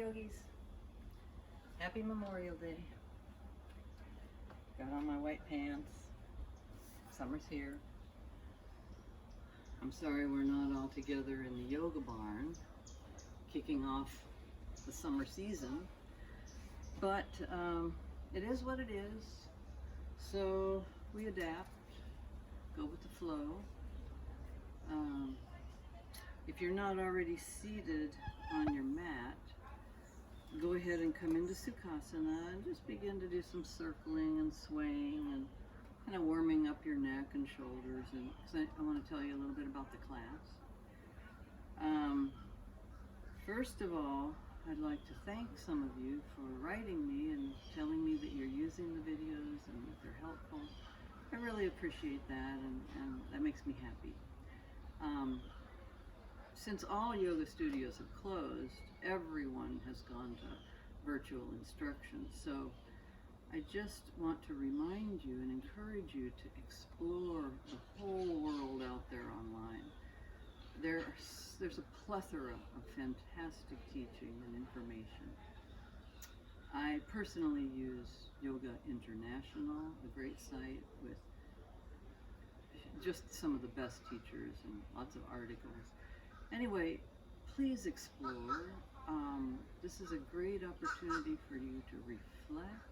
yogis. Happy Memorial Day. Got on my white pants. Summer's here. I'm sorry we're not all together in the yoga barn kicking off the summer season, but it is what it is. So we adapt, go with the flow. If you're not already seated on your mat, go ahead and come into Sukhasana and just begin to do some circling and swaying and kind of warming up your neck and shoulders. And I want to tell you a little bit about the class. First of all, I'd like to thank some of you for writing me and telling me that you're using the videos and that they're helpful. I really appreciate that, and that makes me happy. Since all yoga studios have closed, everyone has gone to virtual instruction. So I just want to remind you and encourage you to explore the whole world out there online. There's a plethora of fantastic teaching and information. I personally use Yoga International, a great site with just some of the best teachers and lots of articles. Anyway, please explore. This is a great opportunity for you to reflect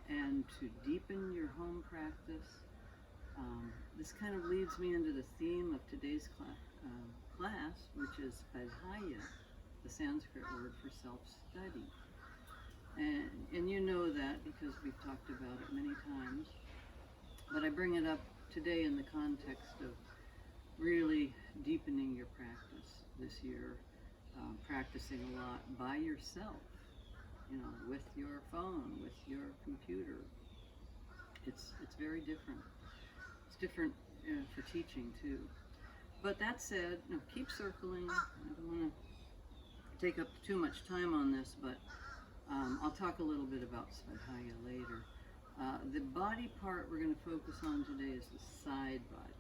and to deepen your home practice. This kind of leads me into the theme of today's class, which is Svadhyaya, the Sanskrit word for self-study. And you know that because we've talked about it many times. But I bring it up today in the context of really deepening your practice this year, practicing a lot by yourself, with your phone, with your computer. It's very different. It's different for teaching too. But that said, keep circling. I don't want to take up too much time on this, but I'll talk a little bit about Svadhyaya later. The body part we're going to focus on today is the side body.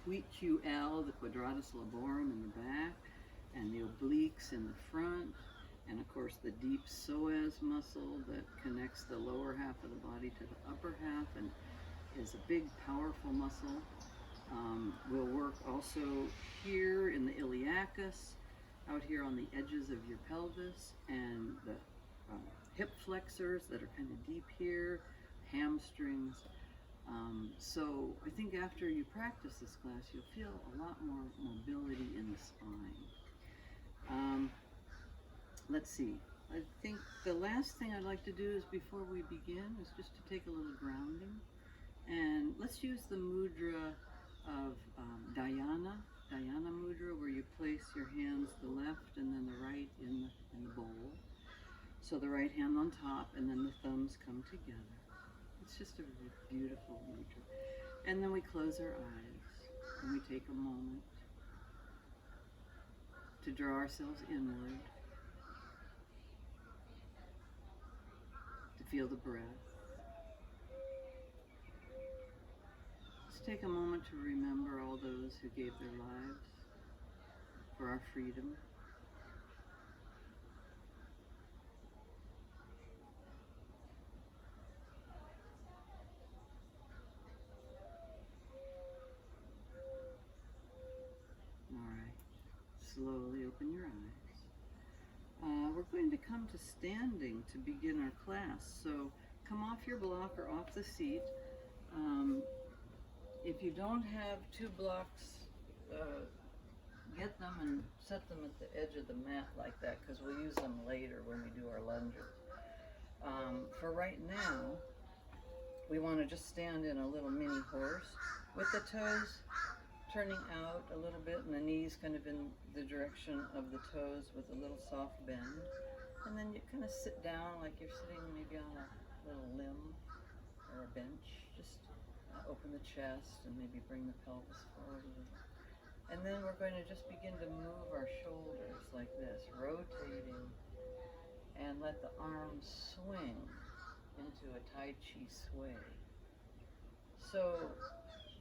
The QL, the quadratus laborum in the back, and the obliques in the front, and of course the deep psoas muscle that connects the lower half of the body to the upper half and is a big, powerful muscle. We'll work also here in the iliacus, out here on the edges of your pelvis, and the hip flexors that are kind of deep here, hamstrings. So I think after you practice this class, you'll feel a lot more mobility in the spine. Let's see. I think the last thing I'd like to do is before we begin is just to take a little grounding. And let's use the mudra of Dhyana mudra, where you place your hands, the left and then the right in the bowl. So the right hand on top and then the thumbs come together. It's just a beautiful mudra. And then we close our eyes and we take a moment to draw ourselves inward, to feel the breath. Let's take a moment to remember all those who gave their lives for our freedom. Slowly open your eyes. We're going to come to standing to begin our class. So come off your block or off the seat. If you don't have two blocks, get them and set them at the edge of the mat like that, because we'll use them later when we do our lunges. For right now, we want to just stand in a little mini horse with the toes turning out a little bit and the knees kind of in the direction of the toes with a little soft bend. And then you kind of sit down like you're sitting maybe on a little limb or a bench. Just open the chest and maybe bring the pelvis forward a little. And then we're going to just begin to move our shoulders like this, rotating, and let the arms swing into a Tai Chi sway. So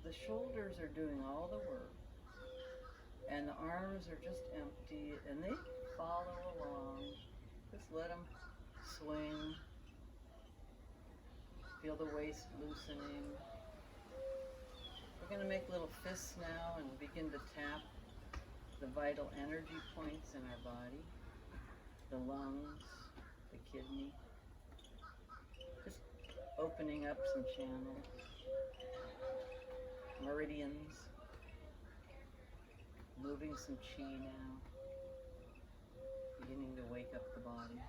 the shoulders are doing all the work. And the arms are just empty, and they follow along. Just let them swing. Feel the waist loosening. We're going to make little fists now and begin to tap the vital energy points in our body. The lungs, the kidney. Just opening up some channels. Meridians. Moving some chi now. Beginning to wake up the body.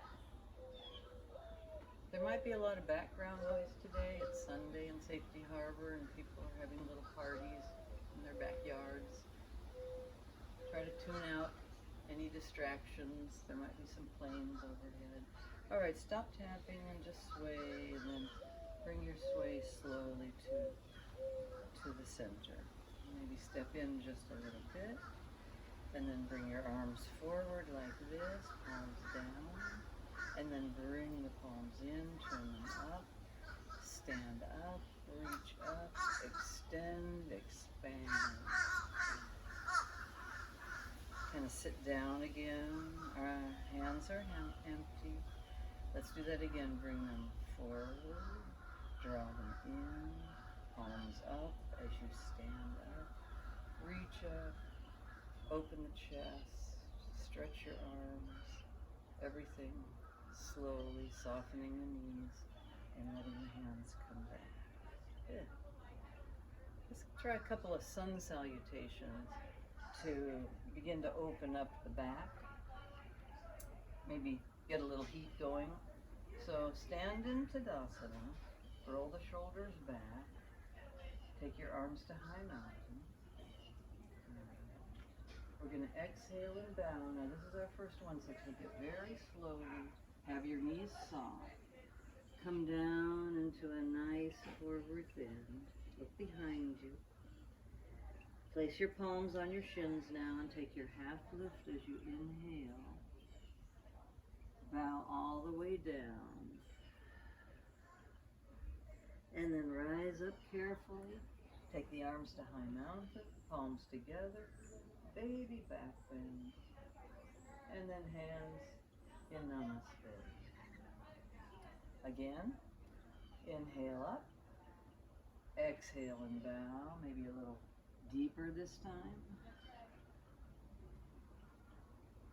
There might be a lot of background noise today. It's Sunday in Safety Harbor and people are having little parties in their backyards. Try to tune out any distractions. There might be some planes overhead. All right, stop tapping and just sway, and then bring your sway slowly to the center. Maybe step in just a little bit, and then bring your arms forward like this, palms down, and then bring the palms in, turn them up, stand up, reach up, extend, expand. Kind of sit down again. Our hands are empty. Let's do that again. Bring them forward, draw them in, palms up as you stand up, reach up, open the chest, stretch your arms, everything slowly softening the knees and letting the hands come back. Good. Let's try a couple of sun salutations to begin to open up the back. Maybe get a little heat going. So stand in Tadasana, roll the shoulders back, take your arms to high mountain. We're going to exhale and bow. Now this is our first one, so take it very slowly. Have your knees soft. Come down into a nice forward bend. Look behind you. Place your palms on your shins now and take your half lift as you inhale. Bow all the way down. And then rise up carefully. Take the arms to high mountain, palms together, baby back bend, and then hands in namaste. Again, inhale up, exhale and bow, maybe a little deeper this time.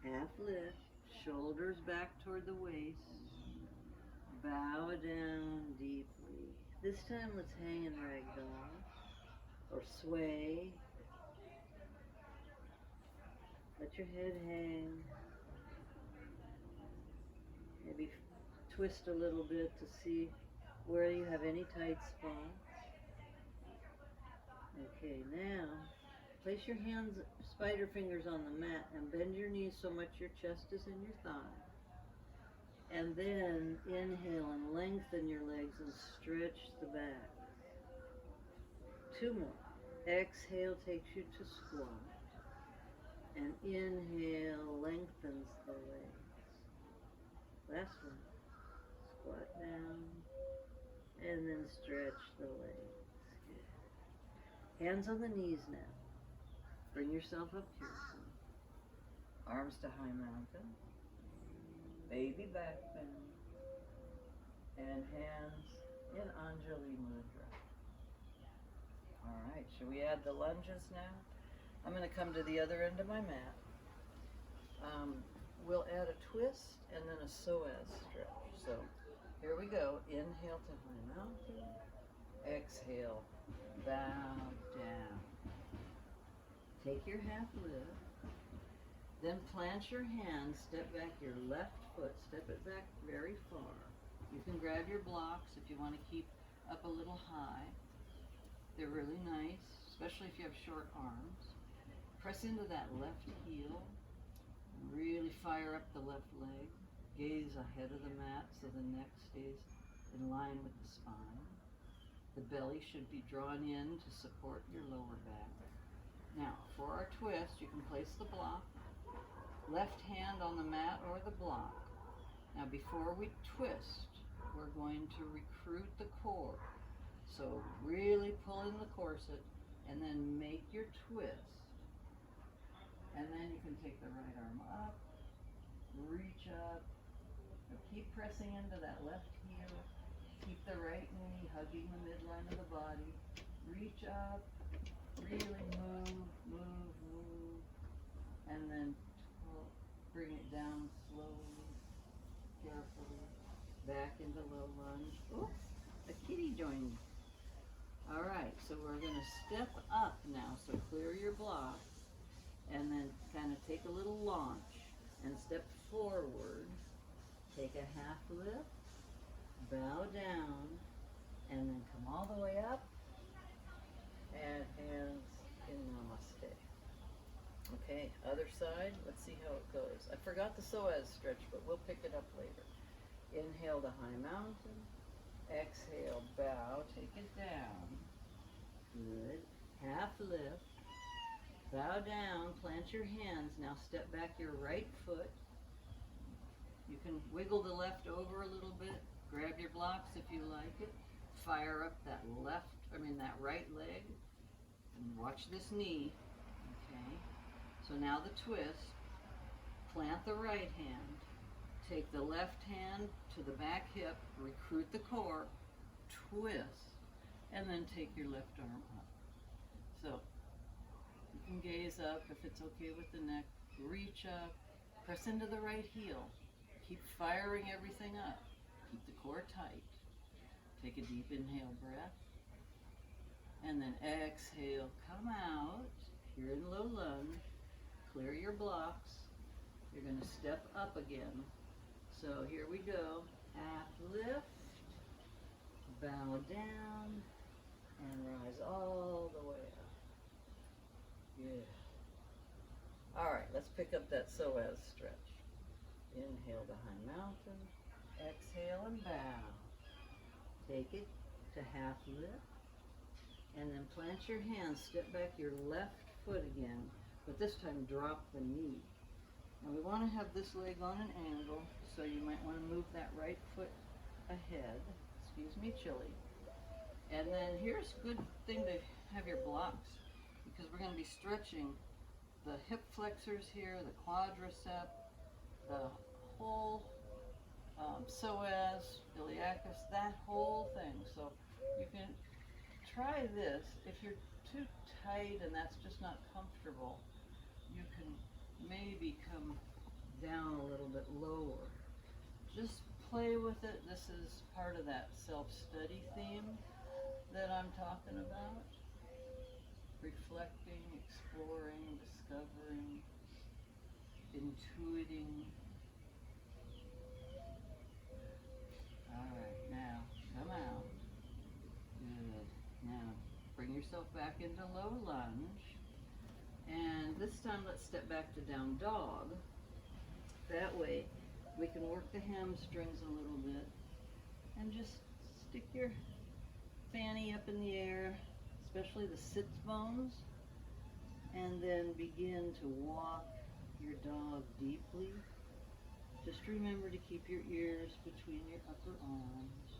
Half lift, shoulders back toward the waist, bow down deeply. This time let's hang in ragdoll or sway. Let your head hang. Maybe twist a little bit to see where you have any tight spots. Okay, now place your hands, spider fingers on the mat and bend your knees so much your chest is in your thigh. And then inhale and lengthen your legs and stretch the back. 2 more. Exhale takes you to squat. And inhale lengthens the legs. Last one. Squat down. And then stretch the legs. Good. Hands on the knees now. Bring yourself up carefully. Arms to high mountain. Baby back bend. And hands in Anjali Mudra. All right, should we add the lunges now? I'm going to come to the other end of my mat. We'll add a twist and then a psoas stretch. So here we go. Inhale to high mountain. Exhale, bow down. Take your half lift. Then plant your hands, step back your left foot, step it back very far. You can grab your blocks if you want to keep up a little high. They're really nice, especially if you have short arms. Press into that left heel. Really fire up the left leg. Gaze ahead of the mat so the neck stays in line with the spine. The belly should be drawn in to support your lower back. Now, for our twist, you can place the block, left hand on the mat or the block. Now, before we twist, we're going to recruit the core. So really pull in the corset and then make your twist. And then you can take the right arm up, reach up, and keep pressing into that left heel. Keep the right knee hugging the midline of the body. Reach up, really move, move, move, and then bring it down slowly, carefully, back into low lunge. Oops, a kitty joined. All right, so we're going to step up now, so clear your blocks, and then kind of take a little launch and step forward. Take a half lift, bow down, and then come all the way up, and hands in namaste. Okay, other side, let's see how it goes. I forgot the psoas stretch, but we'll pick it up later. Inhale to high mountain, exhale, bow, take it down. Good. Half lift, bow down, plant your hands. Now step back your right foot. You can wiggle the left over a little bit, grab your blocks if you like it, fire up that right leg, and watch this knee, okay? So now the twist, plant the right hand, take the left hand to the back hip, recruit the core, twist, and then take your left arm up. So you can gaze up if it's okay with the neck, reach up, press into the right heel, keep firing everything up, keep the core tight. Take a deep inhale breath, and then exhale, come out. You're in low lunge, clear your blocks. You're going to step up again. So here we go, half lift, bow down, and rise all the way up. Good. All right, let's pick up that psoas stretch. Inhale to high mountain, exhale and bow. Take it to half lift, and then plant your hands, step back your left foot again, but this time drop the knee. Now we want to have this leg on an angle, so you might want to move that right foot ahead. Excuse me, chilly. And then here's a good thing to have your blocks, because we're going to be stretching the hip flexors here, the quadricep, the whole psoas, iliacus, that whole thing. So you can try this. If you're too tight and that's just not comfortable, you can maybe come down a little bit lower. Just play with it. This is part of that self-study theme that I'm talking about. Reflecting, exploring, discovering, intuiting. All right, now come out. Good. Now bring yourself back into low lunge. And this time let's step back to down dog. That way we can work the hamstrings a little bit. And just stick your fanny up in the air, especially the sits bones. And then begin to walk your dog deeply. Just remember to keep your ears between your upper arms.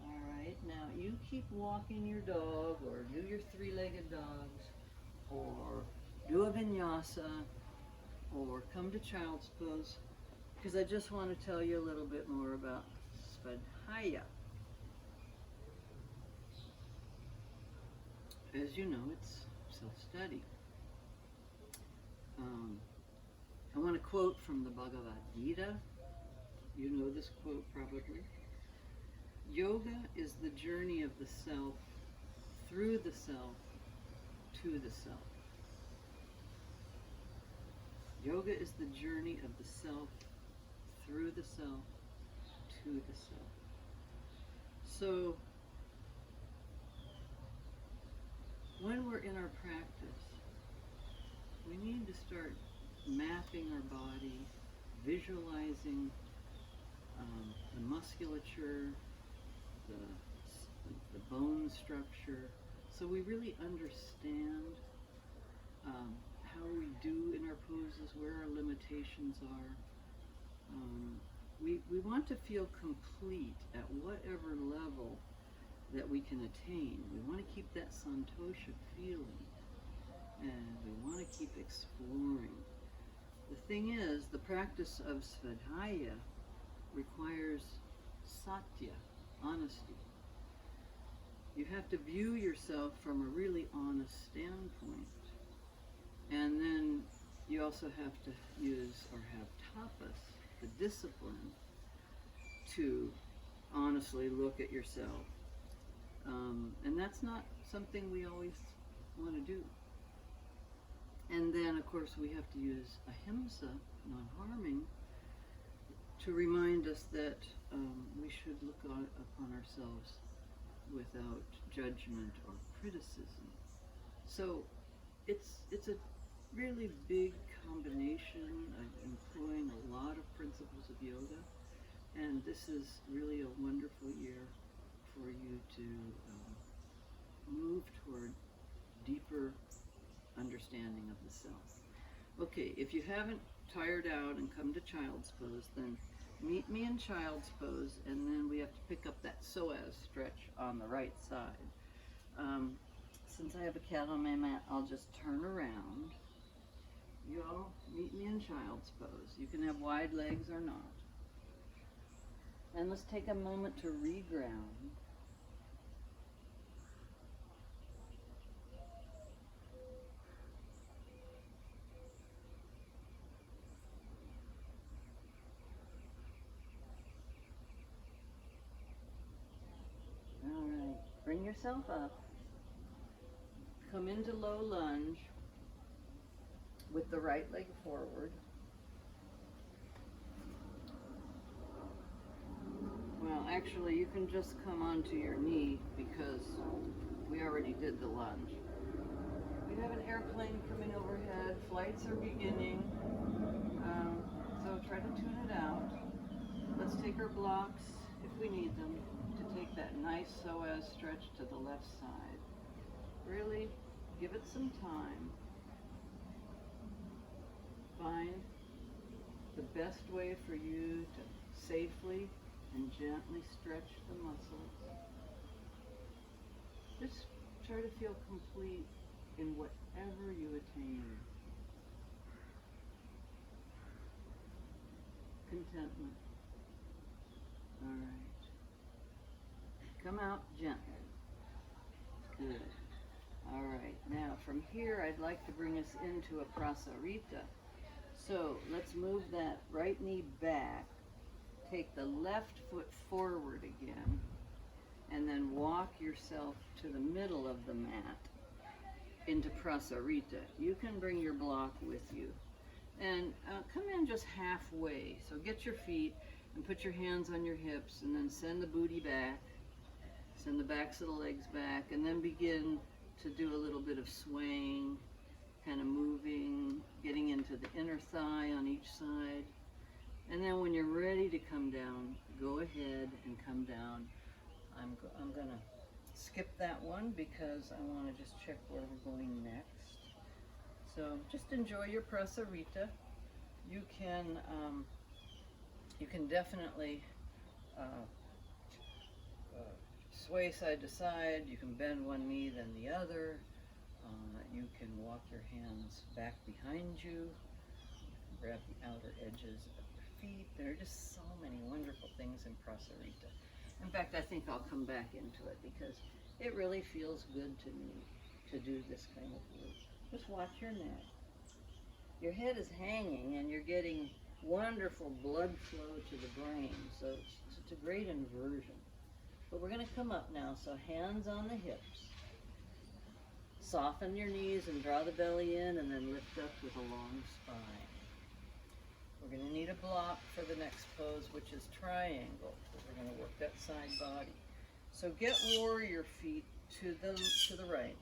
All right, now you keep walking your dog, or do your three-legged dogs, or do a vinyasa, or come to child's pose, because I just want to tell you a little bit more about Svadhyaya. As you know, it's self-study. I want to quote from the Bhagavad Gita. You know this quote probably. Yoga is the journey of the self, through the self, to the self. Yoga is the journey of the self, through the self, to the self. So, when we're in our practice, we need to start mapping our body, visualizing the musculature, the bone structure, so we really understand how we do in our poses, where our limitations are. We want to feel complete at whatever level that we can attain. We want to keep that santosha feeling. and we want to keep exploring. The thing is, the practice of Svadhyaya requires satya, honesty. You have to view yourself from a really honest standpoint. And then you also have to use or have tapas, the discipline, to honestly look at yourself. And that's not something we always want to do. And then, of course, we have to use ahimsa, non-harming, to remind us that we should look upon ourselves without judgment or criticism. So it's a really big combination of employing a lot of principles of yoga, and this is really a wonderful year for you to move toward deeper understanding of the self. Okay, if you haven't tired out and come to child's pose, then meet me in child's pose, and then we have to pick up that psoas stretch on the right side. Since I have a cat on my mat, I'll just turn around. You all meet me in child's pose. You can have wide legs or not. And let's take a moment to reground. Bring yourself up. Come into low lunge with the right leg forward. Well, actually, you can just come onto your knee because we already did the lunge. We have an airplane coming overhead. Flights are beginning. So try to tune it out. Let's take our blocks, if we need them, to take that nice psoas stretch to the left side. Really give it some time. Find the best way for you to safely and gently stretch the muscles. Just try to feel complete in whatever you attain. Contentment. All right. Come out gently. Good. All right. Now from here, I'd like to bring us into a prasarita. So let's move that right knee back. Take the left foot forward again, and then walk yourself to the middle of the mat into prasarita. You can bring your block with you. And come in just halfway. So get your feet and put your hands on your hips, and then send the booty back. Send the backs of the legs back, and then begin to do a little bit of swaying, kind of moving, getting into the inner thigh on each side. And then when you're ready to come down, go ahead and come down. I'm going to skip that one because I want to just check where we're going next. So just enjoy your prasarita. You can definitely sway side to side. You can bend one knee then the other. You can walk your hands back behind you. Grab the outer edges of your feet. There are just so many wonderful things in prasarita. In fact, I think I'll come back into it because it really feels good to me to do this kind of work. Just watch your neck. Your head is hanging and you're getting wonderful blood flow to the brain, so it's a great inversion. But we're going to come up now, so hands on the hips. Soften your knees and draw the belly in, and then lift up with a long spine. We're going to need a block for the next pose, which is triangle. We're going to work that side body. So get warrior feet to the right,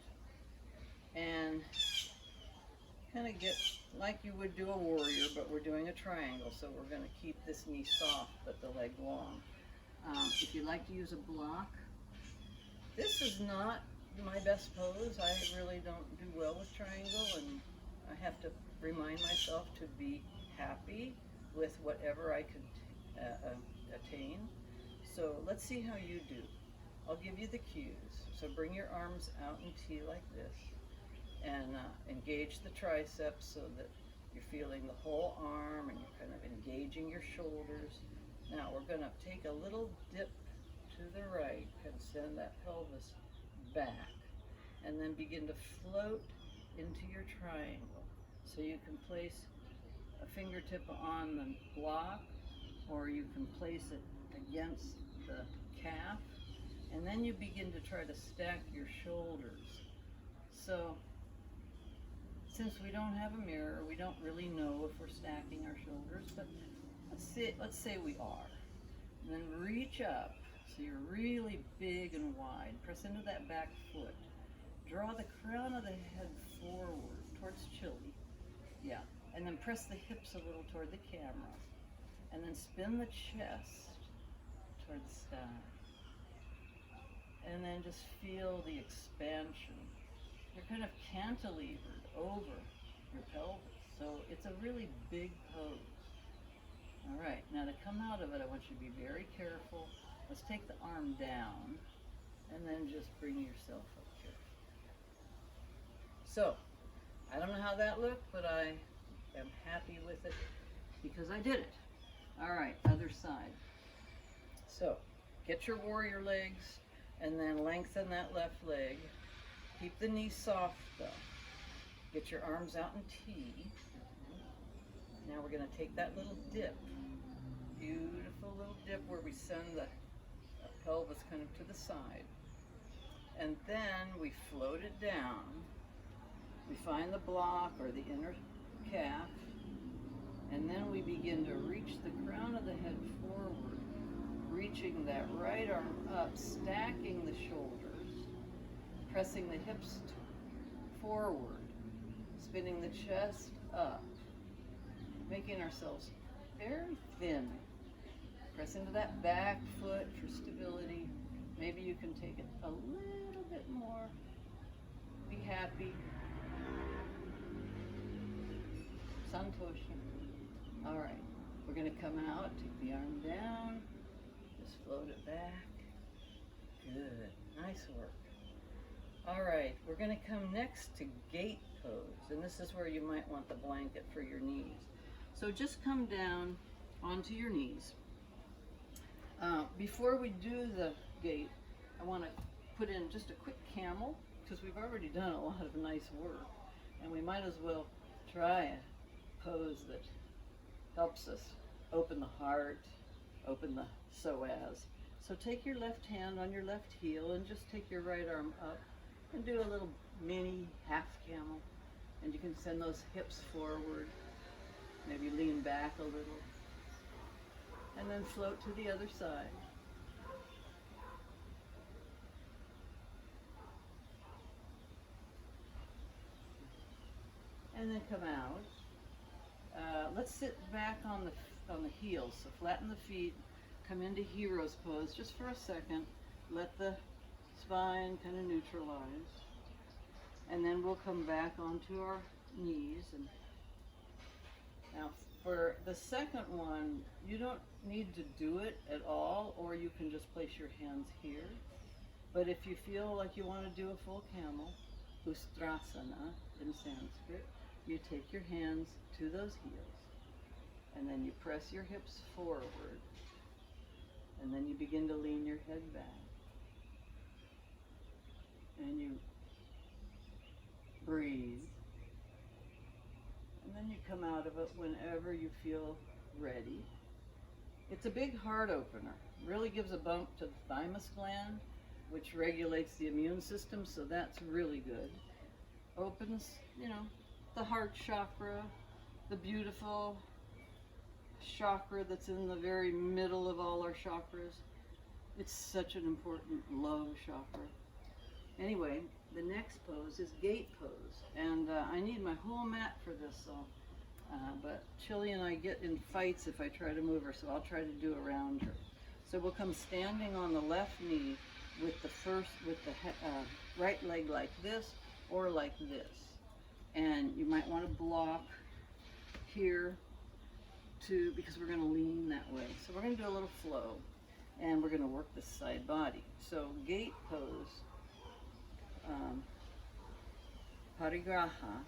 and kind of get like you would do a warrior, but we're doing a triangle, so we're going to keep this knee soft but the leg long. If you like to use a block, this is not my best pose. I really don't do well with triangle, and I have to remind myself to be happy with whatever I could attain. So let's see how you do. I'll give you the cues. So bring your arms out in T like this, and engage the triceps so that you're feeling the whole arm and you're kind of engaging your shoulders. Now we're going to take a little dip to the right and send that pelvis back, and then begin to float into your triangle. So you can place a fingertip on the block, or you can place it against the calf, and then you begin to try to stack your shoulders. So since we don't have a mirror, we don't really know if we're stacking our shoulders, but let's say we are. And then reach up, so you're really big and wide. Press into that back foot. Draw the crown of the head forward towards Chili. Yeah. And then press the hips a little toward the camera. And then spin the chest toward the sky. And then just feel the expansion. You're kind of cantilevered over your pelvis. So it's a really big pose. All right, now to come out of it, I want you to be very careful. Let's take the arm down and then just bring yourself up here. So, I don't know how that looked, but I am happy with it because I did it. All right, other side. So, get your warrior legs and then lengthen that left leg. Keep the knees soft though. Get your arms out in T. Now we're going to take that little dip. Beautiful little dip where we send the pelvis kind of to the side. And then we float it down. We find the block or the inner calf. And then we begin to reach the crown of the head forward, reaching that right arm up, stacking the shoulders, pressing the hips forward, spinning the chest up, making ourselves very thin. Press into that back foot for stability. Maybe you can take it a little bit more. Be happy. Santosha. All right, we're going to come out, take the arm down, just float it back. Good, nice work. All right, we're going to come next to gate pose, and this is where you might want the blanket for your knees. So just come down onto your knees. Before we do the gate, I want to put in just a quick camel, because we've already done a lot of nice work, and we might as well try a pose that helps us open the heart, open the psoas. So take your left hand on your left heel and just take your right arm up and do a little mini half camel. And you can send those hips forward, maybe lean back a little, and then float to the other side. And then come out. Let's sit back on the heels, so flatten the feet, come into hero's pose just for a second. Let the spine kind of neutralize. And then we'll come back onto our knees. And now for the second one, you don't need to do it at all, or you can just place your hands here. But if you feel like you want to do a full camel, Ustrasana in Sanskrit, you take your hands to those heels, and then you press your hips forward, and then you begin to lean your head back. And you breathe. And then you come out of it whenever you feel ready. It's a big heart opener. Really gives a bump to the thymus gland, which regulates the immune system, so that's really good. Opens, the heart chakra, the beautiful chakra that's in the very middle of all our chakras. It's such an important love chakra. Anyway, the next pose is gate pose, and I need my whole mat for this, so, but Chili and I get in fights if I try to move her, so I'll try to do around her. So we'll come standing on the left knee with the right leg like this or like this, and you might want to block here too, because we're going to lean that way. So we're going to do a little flow, and we're going to work this side body. So gate pose. parigraha,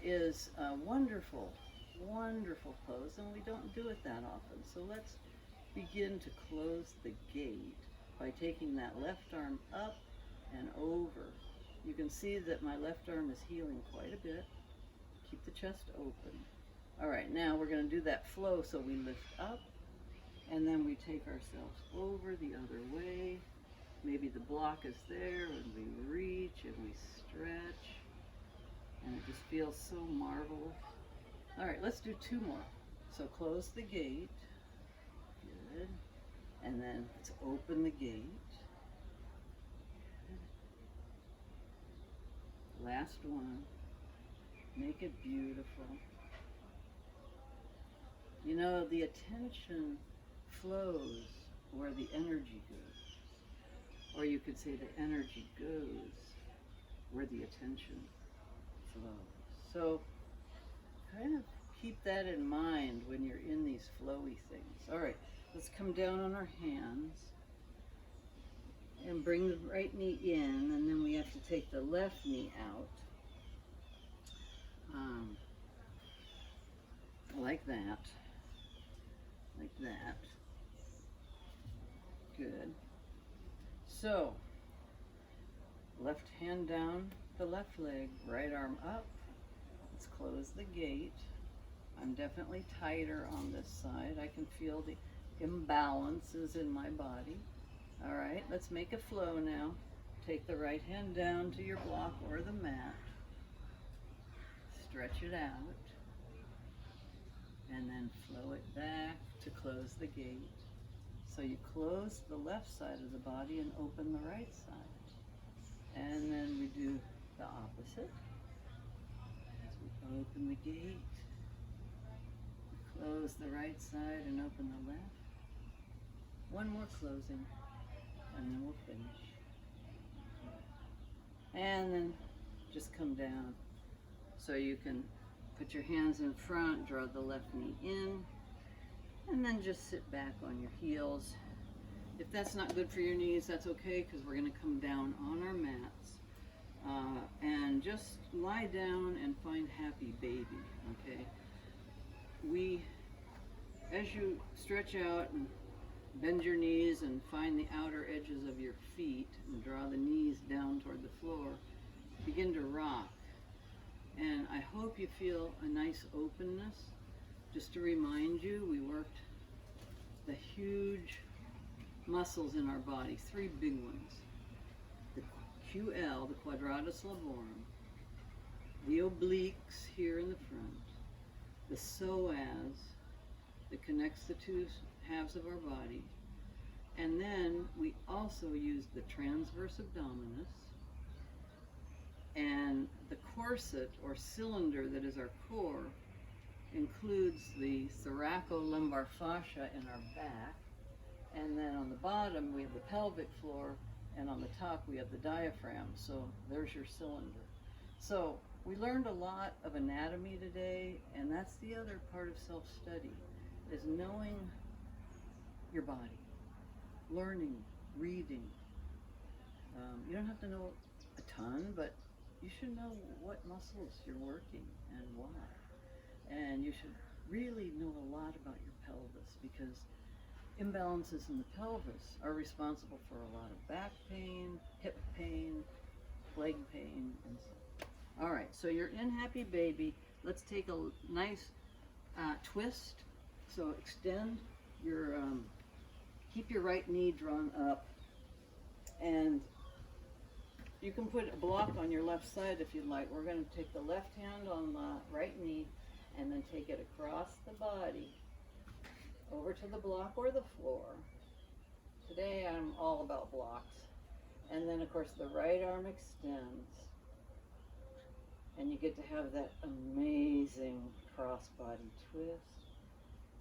is a wonderful, wonderful pose, and we don't do it that often. So let's begin to close the gate by taking that left arm up and over. You can see that my left arm is healing quite a bit. Keep the chest open. All right, now we're going to do that flow, so we lift up, and then we take ourselves over the other way. Maybe the block is there, and we reach, and we stretch, and it just feels so marvelous. All right, let's do two more. So close the gate. Good. And then let's open the gate. Good. Last one. Make it beautiful. You know, the attention flows where the energy goes. Or you could say the energy goes where the attention flows. So kind of keep that in mind when you're in these flowy things. All right, let's come down on our hands and bring the right knee in, and then we have to take the left knee out. Like that. Like that. Good. So, left hand down the left leg, right arm up. Let's close the gate. I'm definitely tighter on this side. I can feel the imbalances in my body. All right, let's make a flow now. Take the right hand down to your block or the mat. Stretch it out. And then flow it back to close the gate. So you close the left side of the body and open the right side. And then we do the opposite. As we open the gate, close the right side and open the left. One more closing, and then we'll finish. And then just come down. So you can put your hands in front, draw the left knee in, and then just sit back on your heels. If that's not good for your knees, that's okay, because we're going to come down on our mats and just lie down and find happy baby, okay? As you stretch out and bend your knees and find the outer edges of your feet and draw the knees down toward the floor, begin to rock. And I hope you feel a nice openness. Just to remind you, we worked the huge muscles in our body, three big ones. The QL, the quadratus laborum, the obliques here in the front, the psoas that connects the two halves of our body, and then we also used the transverse abdominis, and the corset or cylinder that is our core includes the thoracolumbar fascia in our back, and then on the bottom we have the pelvic floor, and on the top we have the diaphragm. So there's your cylinder. So we learned a lot of anatomy today, and that's the other part of self-study, is knowing your body, learning, reading. You don't have to know a ton, but you should know what muscles you're working and why. And you should really know a lot about your pelvis, because imbalances in the pelvis are responsible for a lot of back pain, hip pain, leg pain, and so. All right, so you're in happy baby. Let's take a nice twist. So extend your, keep your right knee drawn up, and you can put a block on your left side if you'd like. We're going to take the left hand on the right knee and then take it across the body over to the block or the floor. Today I'm all about blocks. And then of course the right arm extends, and you get to have that amazing cross-body twist.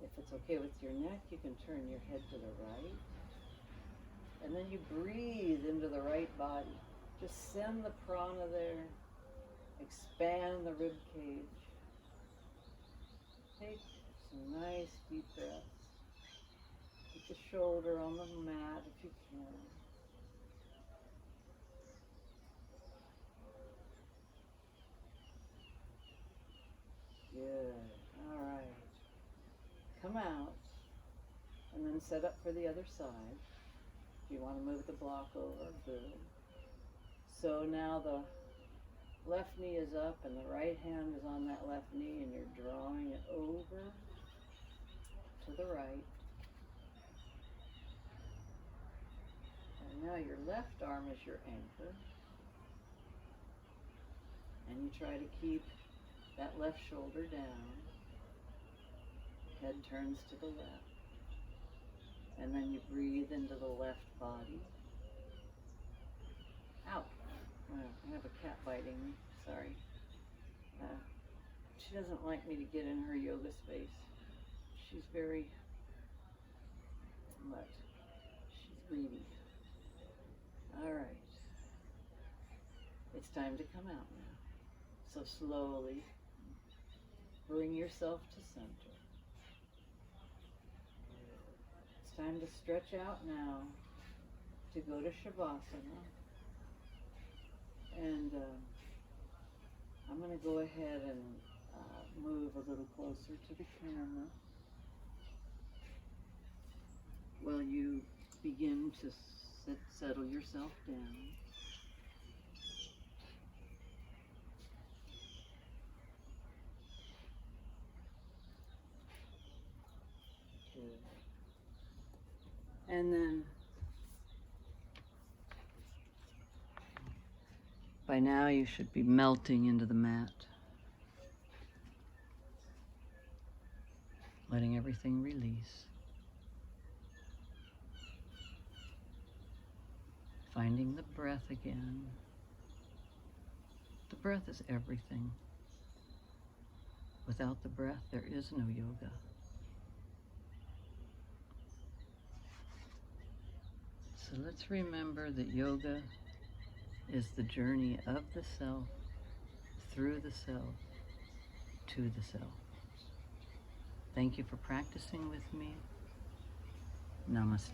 If it's okay with your neck, you can turn your head to the right. And then you breathe into the right body. Just send the prana there. Expand the rib cage. Take some nice deep breaths. Put the shoulder on the mat if you can. Good. All right. Come out and then set up for the other side. If you want to move the block over, good. So now the left knee is up and the right hand is on that left knee, and you're drawing it over to the right. And now your left arm is your anchor. And you try to keep that left shoulder down. Head turns to the left. And then you breathe into the left body. Ow. I have a cat biting me. Sorry. She doesn't like me to get in her yoga space. She's very much. She's greedy. All right. It's time to come out now. So slowly bring yourself to center. It's time to stretch out now to go to Shavasana. And I'm going to go ahead and move a little closer to the camera while you begin to settle yourself down. Good. And then by now you should be melting into the mat, letting everything release. Finding the breath again. The breath is everything. Without the breath, there is no yoga. So let's remember that yoga is the journey of the self, through the self, to the self. Thank you for practicing with me. Namaste.